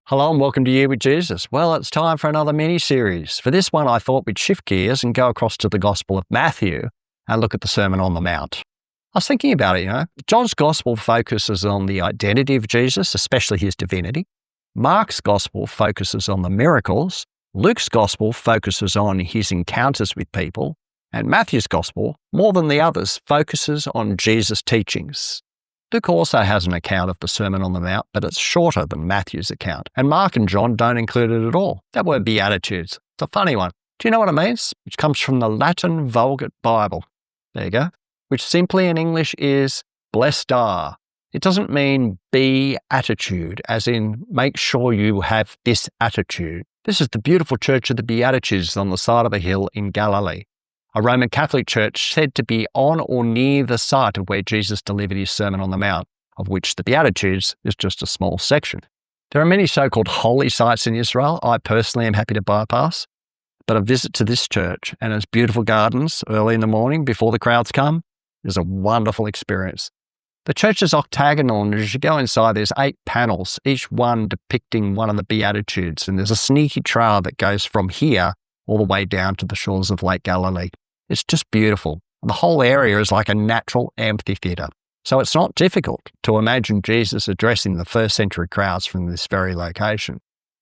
Hello and welcome to You with Jesus. Well, it's time for another mini-series. For this one, I thought we'd shift gears and go across to the Gospel of Matthew and look at the Sermon on the Mount. I was thinking about it, John's Gospel focuses on the identity of Jesus, especially his divinity. Mark's Gospel focuses on the miracles. Luke's Gospel focuses on his encounters with people. And Matthew's Gospel, more than the others, focuses on Jesus' teachings. Luke also has an account of the Sermon on the Mount, but it's shorter than Matthew's account. And Mark and John don't include it at all. That word Beatitudes, it's a funny one. Do you know what it means? Which comes from the Latin Vulgate Bible. There you go. Which simply in English is blessed are. It doesn't mean be attitude, as in make sure you have this attitude. This is the beautiful church of the Beatitudes on the side of a hill in Galilee. A Roman Catholic church said to be on or near the site of where Jesus delivered his Sermon on the Mount, of which the Beatitudes is just a small section. There are many so-called holy sites in Israel I personally am happy to bypass, but a visit to this church and its beautiful gardens early in the morning before the crowds come is a wonderful experience. The church is octagonal, and as you go inside, there's 8 panels, each one depicting one of the Beatitudes, and there's a sneaky trail that goes from here all the way down to the shores of Lake Galilee. It's just beautiful. The whole area is like a natural amphitheatre. So it's not difficult to imagine Jesus addressing the first century crowds from this very location.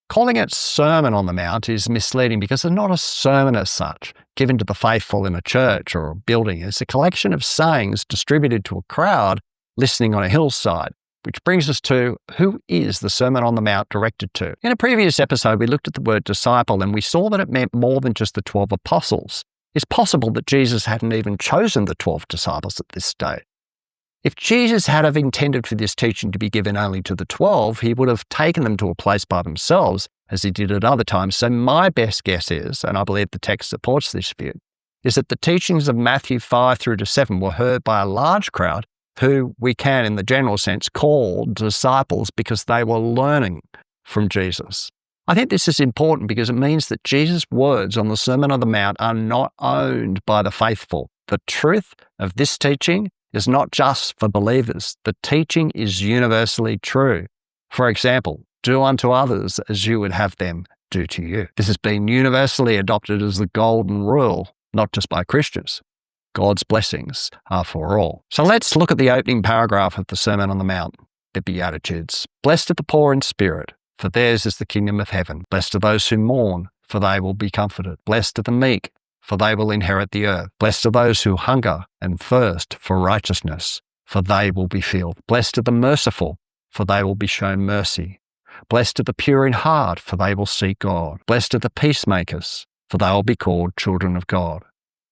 Calling it Sermon on the Mount is misleading because it's not a sermon as such, given to the faithful in a church or a building. It's a collection of sayings distributed to a crowd listening on a hillside. Which brings us to, who is the Sermon on the Mount directed to? In a previous episode, we looked at the word disciple and we saw that it meant more than just the 12 apostles. It's possible that Jesus hadn't even chosen the 12 disciples at this stage. If Jesus had have intended for this teaching to be given only to the 12, he would have taken them to a place by themselves, as he did at other times. So my best guess is, and I believe the text supports this view, is that the teachings of Matthew 5 through to 7 were heard by a large crowd who we can, in the general sense, call disciples because they were learning from Jesus. I think this is important because it means that Jesus' words on the Sermon on the Mount are not owned by the faithful. The truth of this teaching is not just for believers. The teaching is universally true. For example, do unto others as you would have them do to you. This has been universally adopted as the golden rule, not just by Christians. God's blessings are for all. So let's look at the opening paragraph of the Sermon on the Mount, the Beatitudes. Blessed are the poor in spirit, for theirs is the kingdom of heaven. Blessed are those who mourn, for they will be comforted. Blessed are the meek, for they will inherit the earth. Blessed are those who hunger and thirst for righteousness, for they will be filled. Blessed are the merciful, for they will be shown mercy. Blessed are the pure in heart, for they will see God. Blessed are the peacemakers, for they will be called children of God.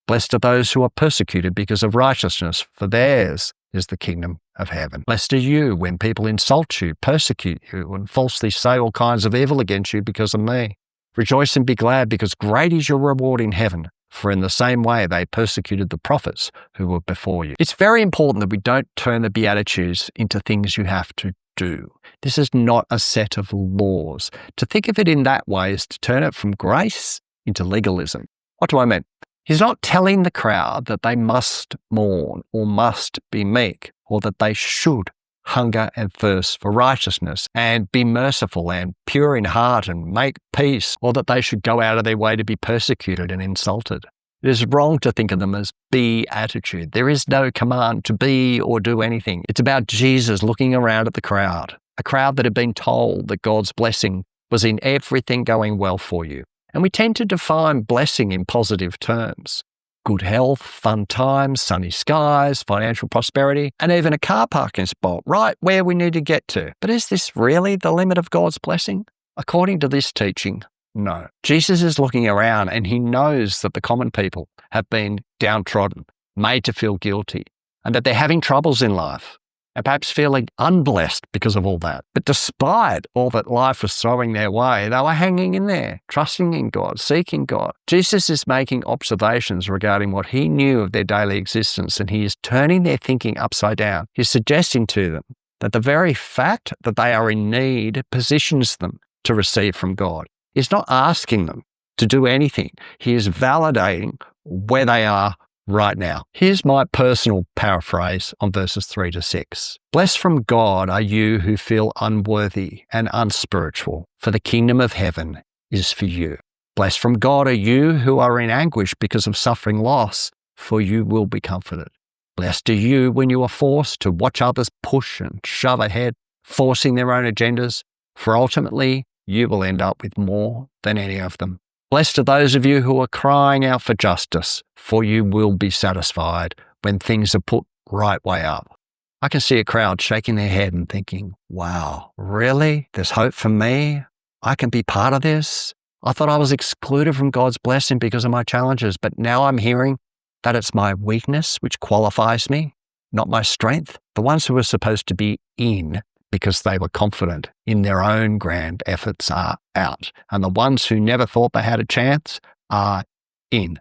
Blessed are those who are persecuted because of righteousness, for theirs is the kingdom of heaven. Blessed are you when people insult you, persecute you, and falsely say all kinds of evil against you because of me. Rejoice and be glad, because great is your reward in heaven, for in the same way they persecuted the prophets who were before you. It's very important that we don't turn the Beatitudes into things you have to do. This is not a set of laws. To think of it in that way is to turn it from grace into legalism. What do I mean? He's not telling the crowd that they must mourn or must be meek, or that they should hunger and thirst for righteousness and be merciful and pure in heart and make peace, or that they should go out of their way to be persecuted and insulted. It is wrong to think of them as be-attitude. There is no command to be or do anything. It's about Jesus looking around at the crowd, a crowd that had been told that God's blessing was in everything going well for you. And we tend to define blessing in positive terms. Good health, fun times, sunny skies, financial prosperity, and even a car parking spot right where we need to get to. But is this really the limit of God's blessing? According to this teaching, no. Jesus is looking around and he knows that the common people have been downtrodden, made to feel guilty, and that they're having troubles in life, and perhaps feeling unblessed because of all that. But despite all that life was throwing their way, they were hanging in there, trusting in God, seeking God. Jesus is making observations regarding what he knew of their daily existence, and he is turning their thinking upside down. He's suggesting to them that the very fact that they are in need positions them to receive from God. He's not asking them to do anything. He is validating where they are right now. Here's my personal paraphrase on verses 3 to 6. Blessed from God are you who feel unworthy and unspiritual, for the kingdom of heaven is for you. Blessed from God are you who are in anguish because of suffering loss, for you will be comforted. Blessed are you when you are forced to watch others push and shove ahead, forcing their own agendas, for ultimately you will end up with more than any of them. Blessed are those of you who are crying out for justice, for you will be satisfied when things are put right way up. I can see a crowd shaking their head and thinking, wow, really? There's hope for me? I can be part of this? I thought I was excluded from God's blessing because of my challenges, but now I'm hearing that it's my weakness which qualifies me, not my strength. The ones who are supposed to be in because they were confident in their own grand efforts are out. And the ones who never thought they had a chance are in.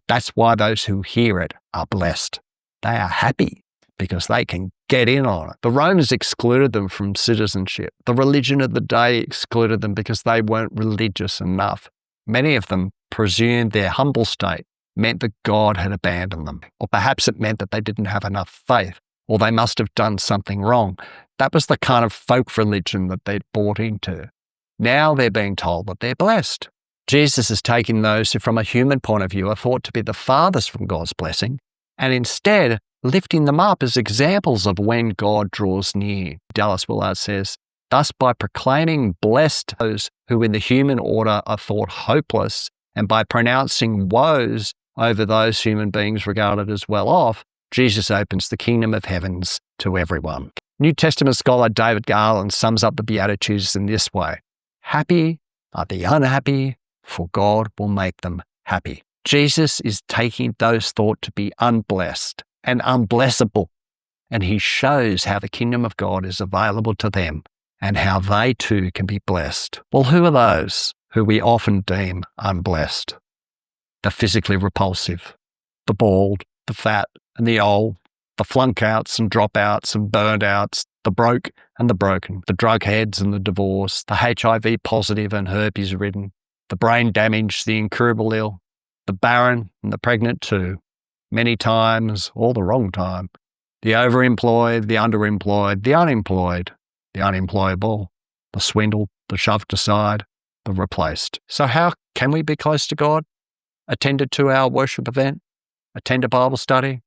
That's why those who hear it are blessed. They are happy because they can get in on it. The Romans excluded them from citizenship. The religion of the day excluded them because they weren't religious enough. Many of them presumed their humble state meant that God had abandoned them. Or perhaps it meant that they didn't have enough faith, or they must have done something wrong. That was the kind of folk religion that they'd bought into. Now they're being told that they're blessed. Jesus is taking those who, from a human point of view, are thought to be the farthest from God's blessing, and instead lifting them up as examples of when God draws near. Dallas Willard says, thus by proclaiming blessed those who in the human order are thought hopeless, and by pronouncing woes over those human beings regarded as well off, Jesus opens the kingdom of heavens to everyone. New Testament scholar David Garland sums up the Beatitudes in this way. Happy are the unhappy, for God will make them happy. Jesus is taking those thought to be unblessed and unblessable, and he shows how the kingdom of God is available to them and how they too can be blessed. Well, who are those who we often deem unblessed? The physically repulsive, the bald, the fat and the old, the flunk-outs and dropouts and burned-outs, the broke and the broken, the drug heads and the divorced, the HIV positive and herpes ridden, the brain damaged, the incurable ill, the barren and the pregnant too, many times, all the wrong time, the overemployed, the underemployed, the unemployable, the swindled, the shoved aside, the replaced. So how can we be close to God? Attended to our worship event? Attend a Bible study?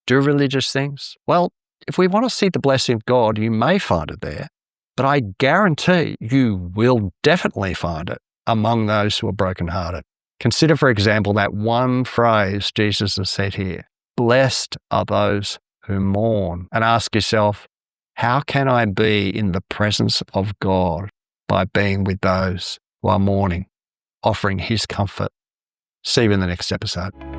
Do religious things? Well, if we want to see the blessing of God, you may find it there, but I guarantee you will definitely find it among those who are brokenhearted. Consider, for example, that one phrase Jesus has said here, blessed are those who mourn, and ask yourself, how can I be in the presence of God by being with those who are mourning, offering his comfort? See you in the next episode.